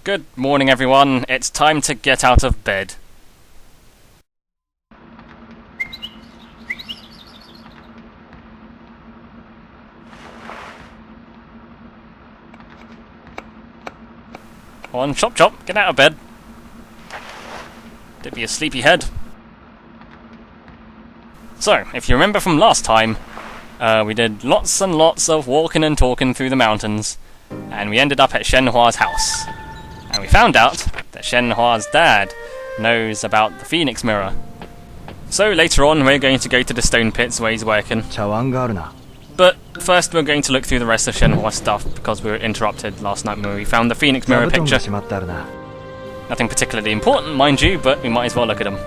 Good morning, everyone. It's time to get out of bed. On, chop chop, get out of bed. Don't be a sleepyhead. So, if you remember from last time, we did lots and lots of walking and talking through the mountains, and we ended up at Shenhua's house. And we found out that Shenhua's dad knows about the Phoenix Mirror. So later on we're going to go to the stone pits where he's working. But first we're going to look through the rest of Shenhua's stuff because we were interrupted last night when we found the Phoenix Mirror picture. Nothing particularly important, mind you, but we might as well look at them.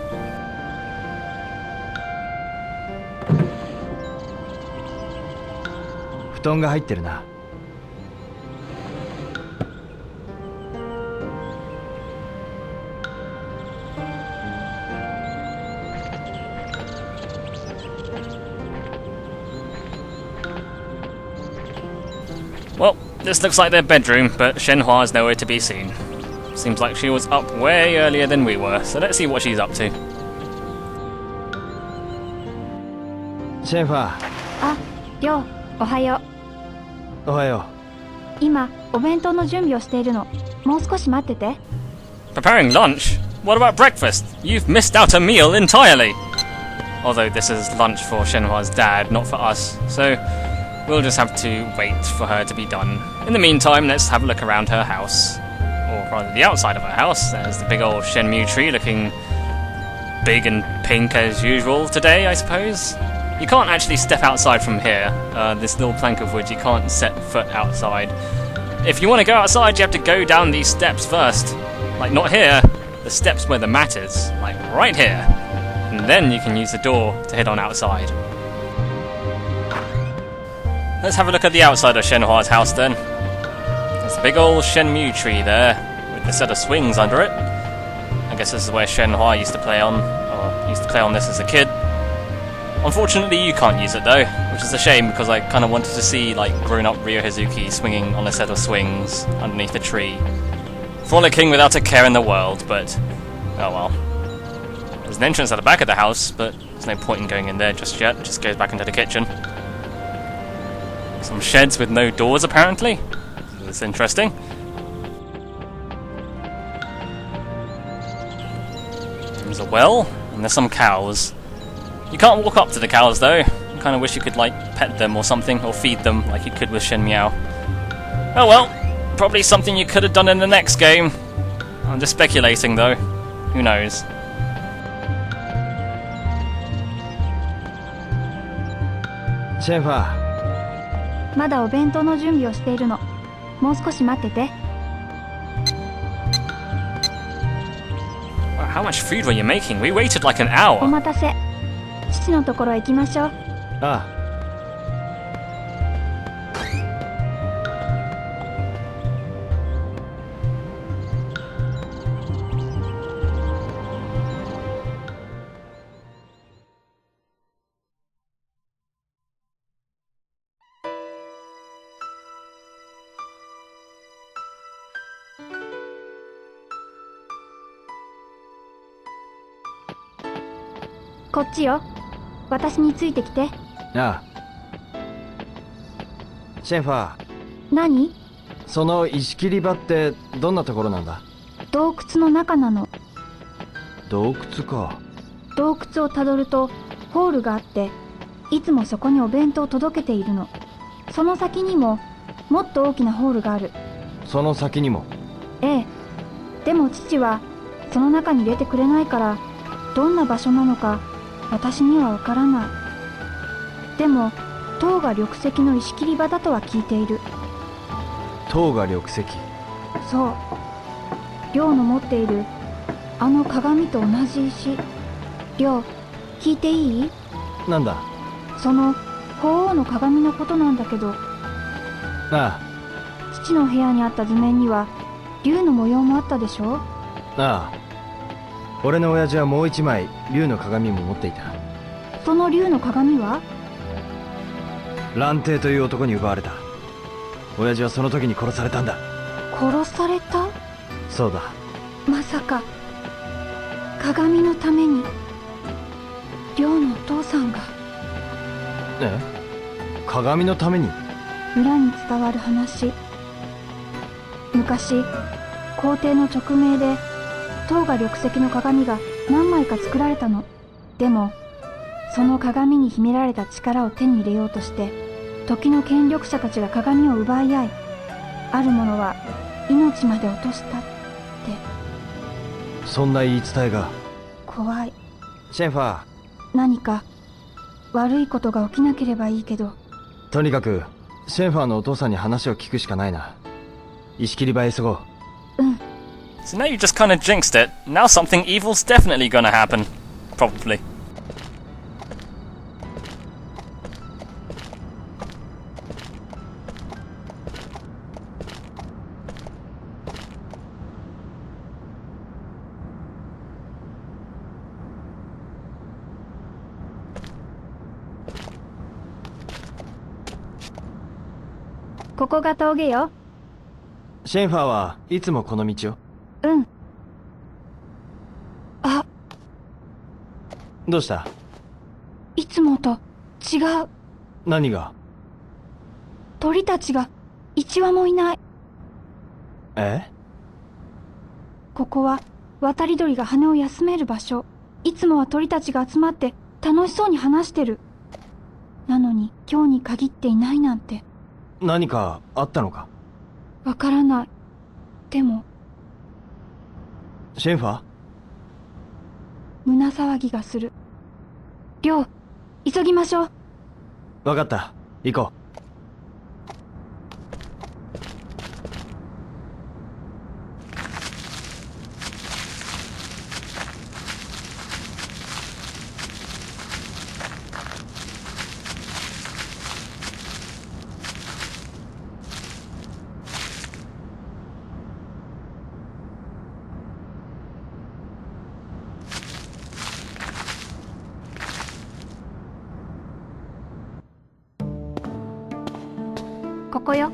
Well, this looks like their bedroom, but Shenhua is nowhere to be seen. Seems like she was up way earlier than we were, so let's see what she's up to. Shenhua. Ah, Ryo, ohayo. Ohayo. Ima, obento no junbi o shiteiru no. Mou skoshi mattete. Preparing lunch? What about breakfast? You've missed out a meal entirely! Although this is lunch for Shenhua's dad, not for us, so we'll just have to wait for her to be done. In the meantime, let's have a look around her house. Or rather, the outside of her house. There's the big old Shenmue tree looking big and pink as usual today, I suppose. You can't actually step outside from here. This little plank of wood, you can't set foot outside. If you want to go outside, you have to go down these steps first. Like, not here, the steps where the mat is. Like, right here. And then you can use the door to head on outside. Let's have a look at the outside of Shenhua's house then. There's a big old Shenmue tree there, with a set of swings under it. I guess this is where Shenhua used to play on, or used to play on this as a kid. Unfortunately, you can't use it though, which is a shame because I kind of wanted to see like grown-up Ryo Hazuki swinging on a set of swings underneath the tree. Frolicking without a care in the world, but oh well. There's an entrance at the back of the house, but there's no point in going in there just yet. It just goes back into the kitchen. Some sheds with no doors, apparently. That's interesting. There's a well, and there's some cows. You can't walk up to the cows, though. I kind of wish you could, like, pet them or something, or feed them like you could with Shen Miao. Oh well, probably something you could have done in the next game. I'm just speculating, though. Who knows? Shenhua. まだお弁当の準備をしているの。もう少し待ってて。Wow, how much food were you making? We waited like an hour. お待たせ。父のところへ行きましょう。ああ。こっちよ。私についてきて。ああ。シェンファー。何？その石切り場ってどんなところなんだ？洞窟の中なの。洞窟か。洞窟をたどるとホールがあって、いつもそこにお弁当を届けているの。その先にももっと大きなホールがある。その先にも？ええ。でも父はその中に入れてくれないから、どんな場所なのか私にはわからない。でも塔が緑石の石切り場だとは聞いている。塔が緑石？そう。亮の持っているあの鏡と同じ石。亮、聞いていい？なんだ？その鳳凰の鏡のことなんだけど。ああ。父の部屋にあった図面には竜の模様もあったでしょ？ああ。俺の親父はもう一枚竜の鏡も持っていた。その竜の鏡は？蘭亭という男に奪われた。親父はその時に殺されたんだ。殺された？そうだ。まさか鏡のために亮のお父さんが。え？鏡のために？裏に伝わる話。昔皇帝の勅命で唐が緑石の鏡が何枚か作られたの。でもその鏡に秘められた力を手に入れようとして時の権力者たちが鏡を奪い合い、ある者は命まで落としたって。そんな言い伝えが。怖い。シェンファー。何か悪いことが起きなければいいけど。とにかくシェンファーのお父さんに話を聞くしかないな。石切り場へ急ごう。うん。 So now you just kind of jinxed it. Now something evil's definitely gonna happen. Probably.ここが峠よ。シェンファーはいつもこの道を？うん。あ、どうした？いつもと違う。何が？鳥たちが一羽もいない。え？ここは渡り鳥が羽を休める場所。いつもは鳥たちが集まって楽しそうに話してる。なのに今日に限っていないなんて。何かあったのか？わからない。でもシェンファー？胸騒ぎがする。亮、急ぎましょう。わかった。行こう。ここよ。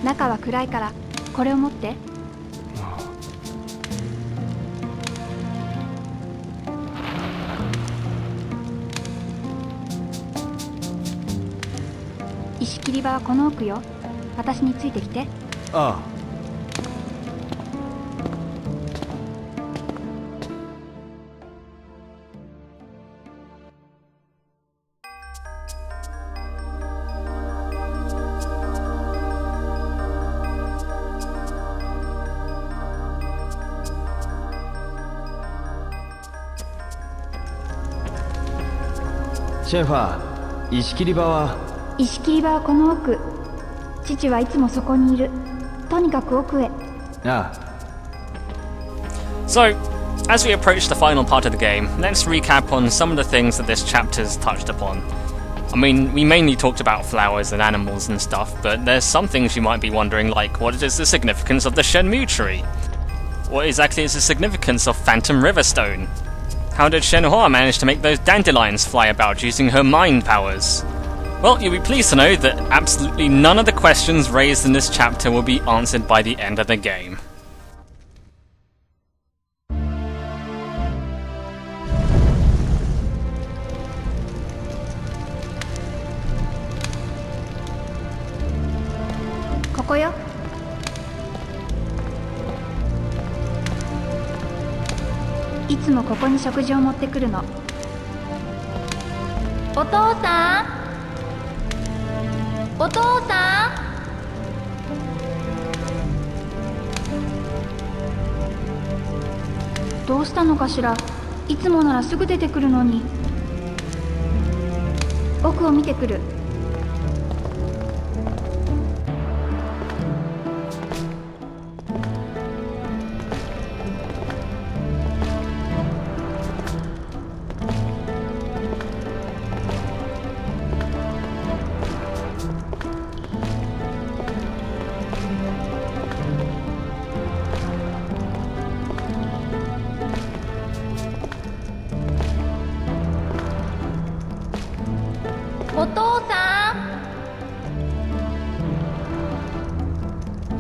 中は暗いからこれを持って。石切り場はこの奥よ。私についてきて。ああ。シェンファー、石切り場は？石切り場はこの奥。父はいつもそこにいる。とにかく奥へ。ああ。 So, as we approach the final part of the game, let's recap on some of the things that this chapter's touched upon. I mean, we mainly talked about flowers and animals and stuff, but there's some things you might be wondering, like what is the significance of the Shenmue tree? What exactly is the significance of Phantom Riverstone? How did Shenhua manage to make those dandelions fly about using her mind powers? Well, you'll be pleased to know that absolutely none of the questions raised in this chapter will be answered by the end of the game. Kokoyo. いつもここに食事を持ってくるの。お父さん、お父さん。どうしたのかしら。いつもならすぐ出てくるのに。奥を見てくる。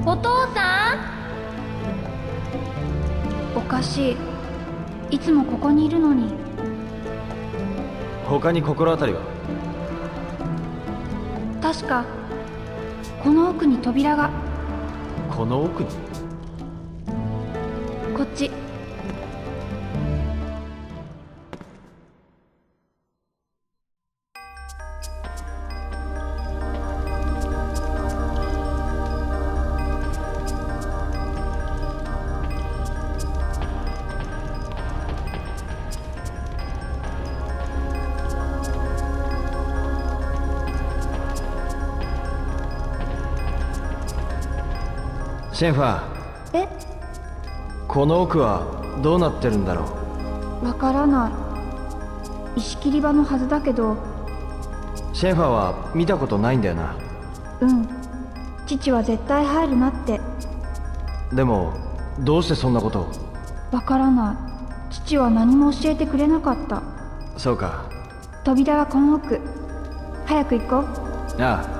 お父さん。おかしい、いつもここにいるのに。他に心当たりは？確かこの奥に扉が。この奥に？こっち。シェンファー、え、この奥はどうなってるんだろわからない。石切り場のはずだけど。う。シェンファーは見たことないんだよな。うん、父は絶対入るなって。でもどうしてそんなことを？わからない。父は何も教えてくれなかった。そうか。扉はこの奥。早く行こう。ああ。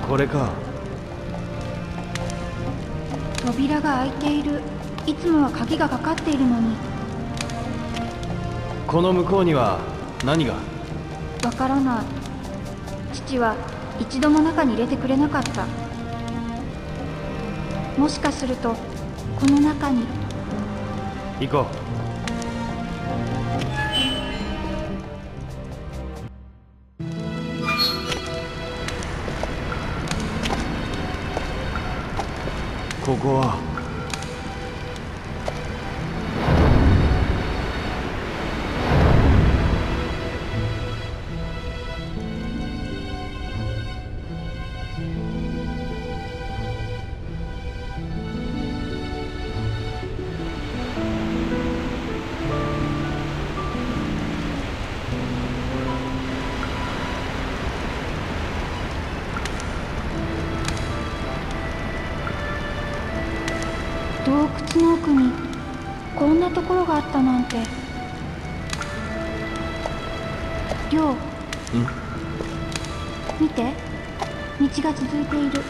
これか。扉が開いている。いつもは鍵がかかっているのに。この向こうには何が？わからない。父は一度も中に入れてくれなかった。もしかするとこの中に。行こう。ここは。洞窟の奥にこんなところがあったなんて。りょう、見て、道が続いている。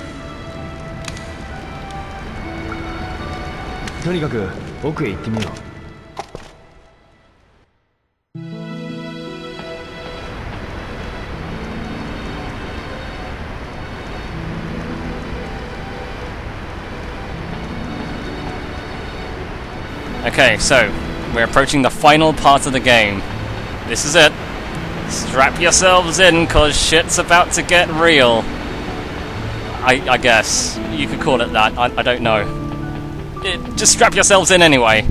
とにかく奥へ行ってみよう。Okay, so we're approaching the final part of the game. This is it. Strap yourselves in, cause shit's about to get real. I guess you could call it that. I don't know. Just strap yourselves in anyway.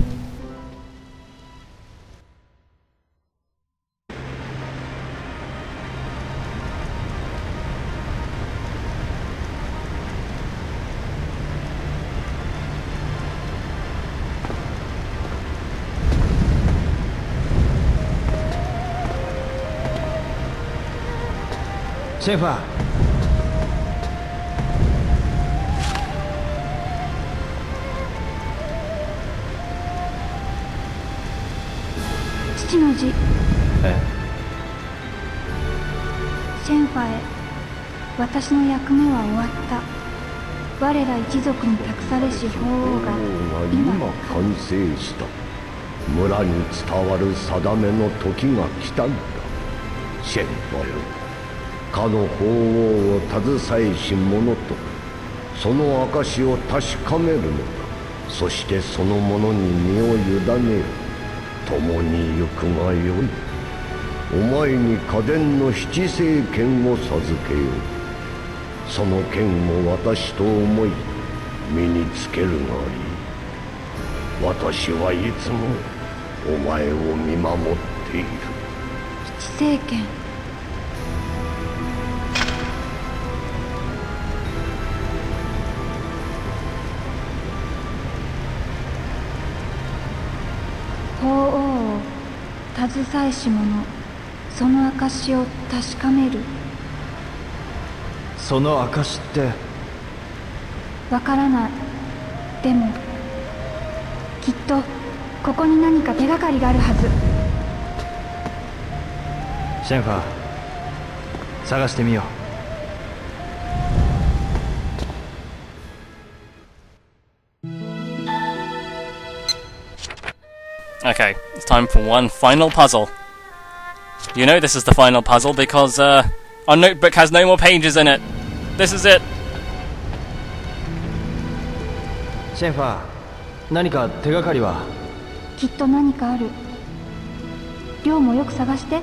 シェンファー。父の字。え？シェンファへ。私の役目は終わった。我ら一族に託されし法王が今完成した。村に伝わる定めの時が来たんだ。シェンファよ、かの法王を携えし者とその証を確かめるのだ。そしてその者に身を委ねよ。共に行くがよい。お前に家伝の七聖剣を授けよう。その剣を私と思い身につけるがいい。私はいつもお前を見守っている。七聖剣。法王を携えし者、その証を確かめる。その証って。わからない。でもきっとここに何か手がかりがあるはず。シェンファー、探してみよう。Okay, it's time for one final puzzle. You know this is the final puzzle because our notebook has no more pages in it. This is it. シェンファー、何か手がかりは？きっと何かある。リョウもよく探して。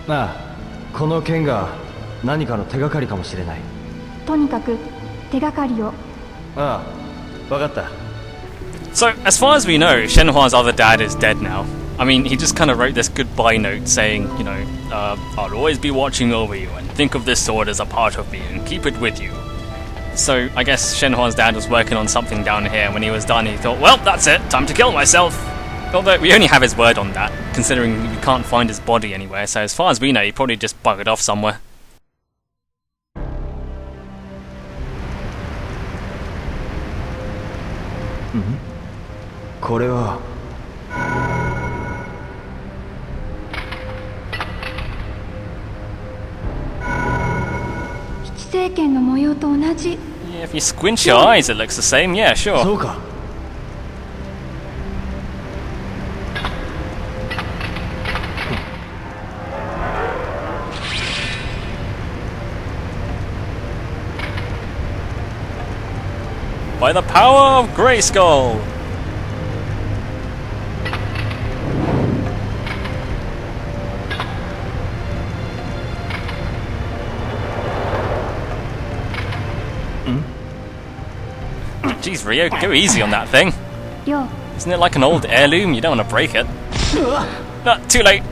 ああ、この剣が何かの手がかりかもしれない。とにかく手がかりを。ああ、わかった。So, as far as we know, Shenhua's other dad is dead now. I mean, he just kind of wrote this goodbye note saying, you know, I'll always be watching over you and think of this sword as a part of me and keep it with you. So, I guess Shenhua's dad was working on something down here, and when he was done he thought, well, that's it, time to kill myself. Although, we only have his word on that, considering we can't find his body anywhere, so as far as we know, he probably just buggered off somewhere. これは七星剣の模様と同じ。 Yeah, if you squint your eyes, it looks the same, yeah, そ sure. うか。By the power of Grayskull! Jeez, Rio, go easy on that thing. リョウ、 Isn't it like an old heirloom? You don't want to break it. Too late.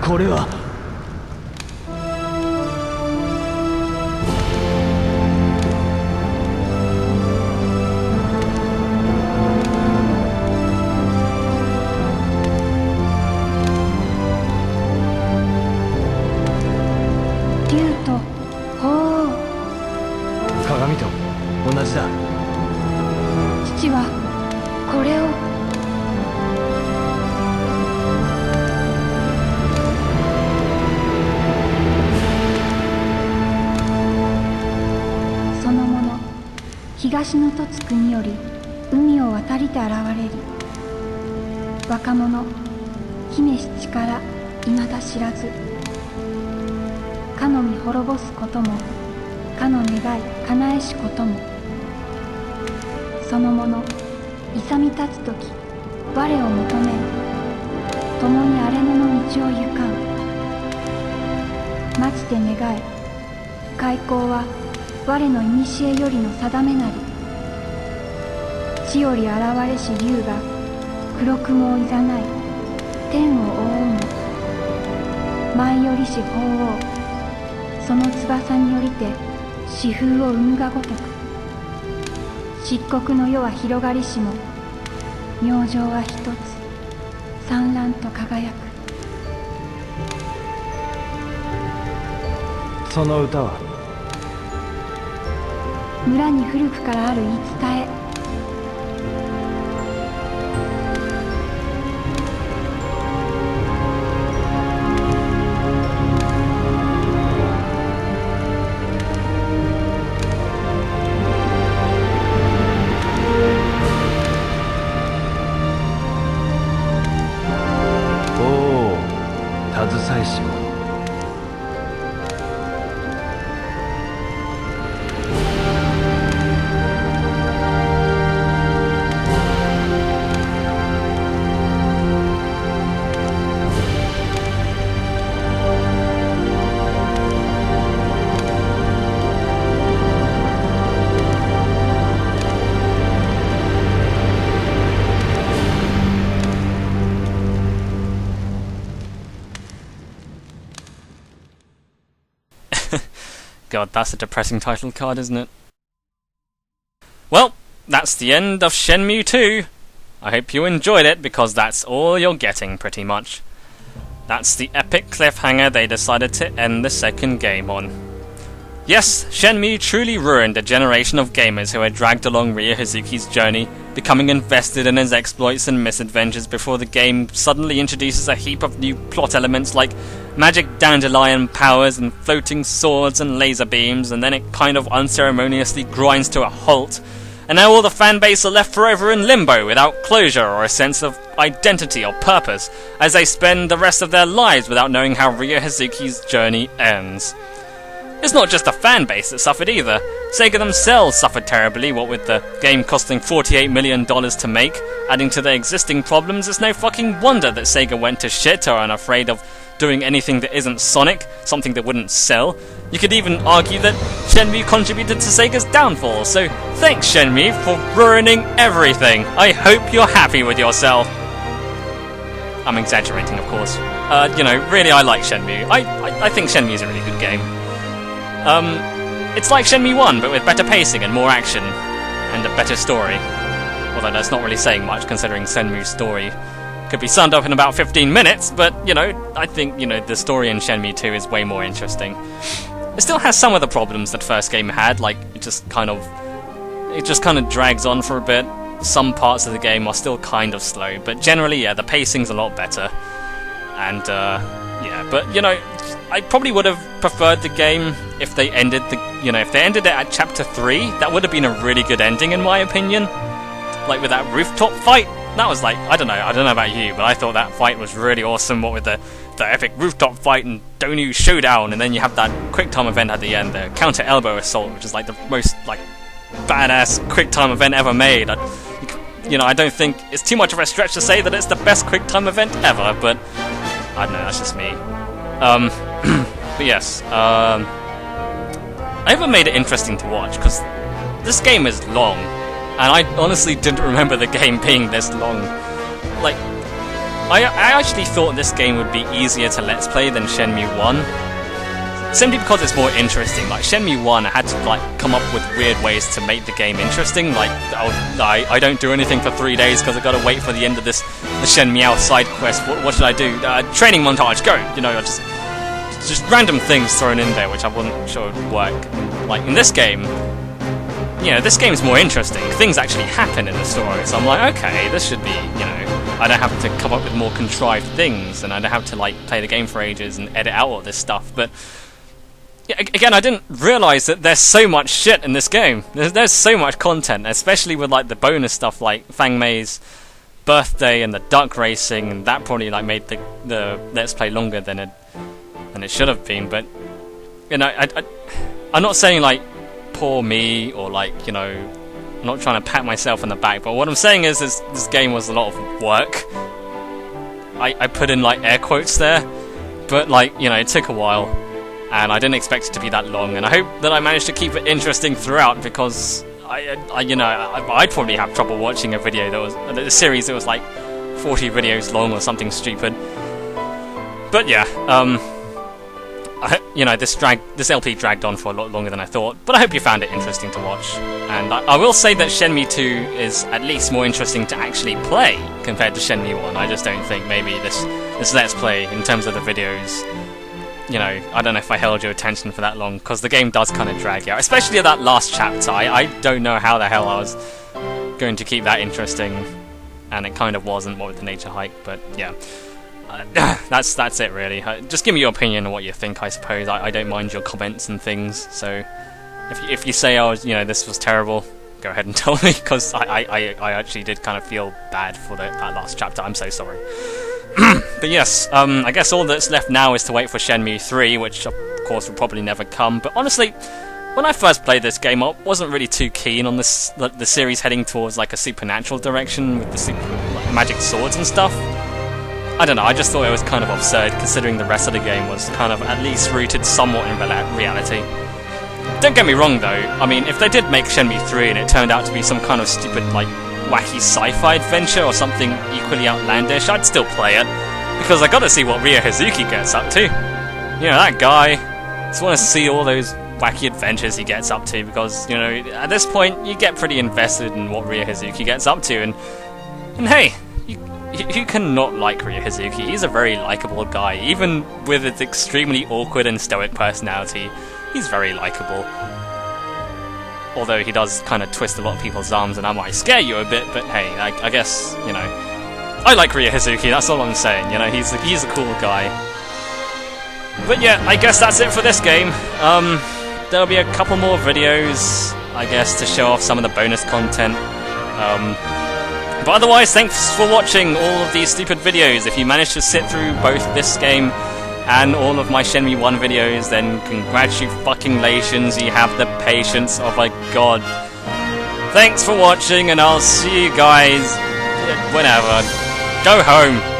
これは。竜と鳳凰。鏡と同じだ。父はこれを。その者、東の凸国より海を渡りて現れる。若者、姫七から未だ知らず。かの身滅ぼすことも、かの願い叶えしことも。その者、勇み立つとき、我を求めん。共に荒れ野の道を行かん。待ちて願え。開口は我の古よりの定めなり。地より現れし竜が黒雲をいざない天を覆うも。舞よりし鳳凰、その翼によりて四風を生むがごとく。漆黒の世は広がりしも、明星は一つ産卵と輝く。その歌は。村に古くからある言い伝え。携えし者。God, that's a depressing title card, isn't it? Well, that's the end of Shenmue 2. I hope you enjoyed it, because that's all you're getting, pretty much. That's the epic cliffhanger they decided to end the second game on. Yes, Shenmue truly ruined a generation of gamers who had dragged along Ryo Hazuki's journey, becoming invested in his exploits and misadventures before the game suddenly introduces a heap of new plot elements like magic dandelion powers and floating swords and laser beams, and then it kind of unceremoniously grinds to a halt. And now all the fanbase are left forever in limbo without closure or a sense of identity or purpose, as they spend the rest of their lives without knowing how Ryo Hazuki's journey ends. It's not just the fanbase that suffered either. Sega themselves suffered terribly, what with the game costing $48 million to make. Adding to their existing problems, it's no fucking wonder that Sega went to shit or are unafraid of doing anything that isn't Sonic, something that wouldn't sell. You could even argue that Shenmue contributed to Sega's downfall, so thanks Shenmue for ruining everything. I hope you're happy with yourself. I'm exaggerating, of course. Really I like Shenmue. I think Shenmue is a really good game. It's like Shenmue 1, but with better pacing and more action, and a better story. Although that's not really saying much, considering Shenmue's story could be summed up in about 15 minutes, but, I think, the story in Shenmue 2 is way more interesting. It still has some of the problems that first game had, like, it just kind of drags on for a bit. Some parts of the game are still kind of slow, but generally, yeah, the pacing's a lot better. And, but, I probably would have preferred the game if they ended it at Chapter 3. That would have been a really good ending, in my opinion. Like, with that rooftop fight, that was like, I don't know about you, but I thought that fight was really awesome, what with the epic rooftop fight and Donu showdown, and then you have that quick time event at the end, the counter elbow assault, which is like the most, like, badass quick time event ever made. I don't think it's too much of a stretch to say that it's the best quick time event ever, but I don't know, that's just me. But yes, I haven't made it interesting to watch, because this game is long, and I honestly didn't remember the game being this long. Like, I actually thought this game would be easier to Let's Play than Shenmue 1. Simply because it's more interesting. Like, Shenmue 1, I had to, like, come up with weird ways to make the game interesting. Like, I don't do anything for 3 days because I gotta wait for the end of the Shen Miao side quest. What should I do? Training montage, go! You know, just random things thrown in there, which I wasn't sure would work. Like, in this game, you know, this game's more interesting. Things actually happen in the story, so I'm like, okay, this should be, you know, I don't have to come up with more contrived things, and I don't have to, like, play the game for ages and edit out all this stuff, but yeah, again, I didn't realise that there's so much shit in this game. There's so much content, especially with like the bonus stuff like Fang Mei's birthday and the duck racing, and that probably like made the Let's Play longer than it should have been. But you know, I'm not saying like poor me or like, you know, I'm not trying to pat myself on the back. But what I'm saying is this game was a lot of work. I put in like air quotes there, but like, you know, it took a while. And I didn't expect it to be that long, and I hope that I managed to keep it interesting throughout, because I'd probably have trouble watching a video that was a series that was like 40 videos long or something stupid. But yeah, you know, this LP dragged on for a lot longer than I thought, but I hope you found it interesting to watch. And I will say that Shenmue 2 is at least more interesting to actually play compared to Shenmue 1. I just don't think maybe this Let's Play, in terms of the videos, you know, I don't know if I held your attention for that long, because the game does kind of drag you out, especially that last chapter. I don't know how the hell I was going to keep that interesting, and it kind of wasn't, what with the nature hike, but yeah. That's it really. Just give me your opinion on what you think, I suppose. I don't mind your comments and things, so if you say, oh, you know, this was terrible, go ahead and tell me, because I actually did kind of feel bad for that last chapter. I'm so sorry. But yes, I guess all that's left now is to wait for Shenmue 3, which of course will probably never come. But honestly, when I first played this game, I wasn't really too keen on the series heading towards like a supernatural direction with the magic swords and stuff. I don't know, I just thought it was kind of absurd, considering the rest of the game was kind of at least rooted somewhat in reality. Don't get me wrong though, I mean, if they did make Shenmue 3 and it turned out to be some kind of stupid, like, wacky sci-fi adventure or something equally outlandish, I'd still play it, because I gotta see what Ryo Hazuki gets up to. You know, that guy, just want to see all those wacky adventures he gets up to, because, you know, at this point, you get pretty invested in what Ryo Hazuki gets up to, and hey, you cannot like Ryo Hazuki. He's a very likable guy, even with his extremely awkward and stoic personality, he's very likable. Although he does kind of twist a lot of people's arms, and I might scare you a bit, but hey, I guess, you know, I like Ryo Hazuki, that's all I'm saying, you know, he's a cool guy. But yeah, I guess that's it for this game. There'll be a couple more videos, I guess, to show off some of the bonus content. But otherwise, thanks for watching all of these stupid videos. If you managed to sit through both this game and all of my Shenmue 1 videos, then congratulations, you have the patience of a god. Thanks for watching, and I'll see you guys whenever. Go home.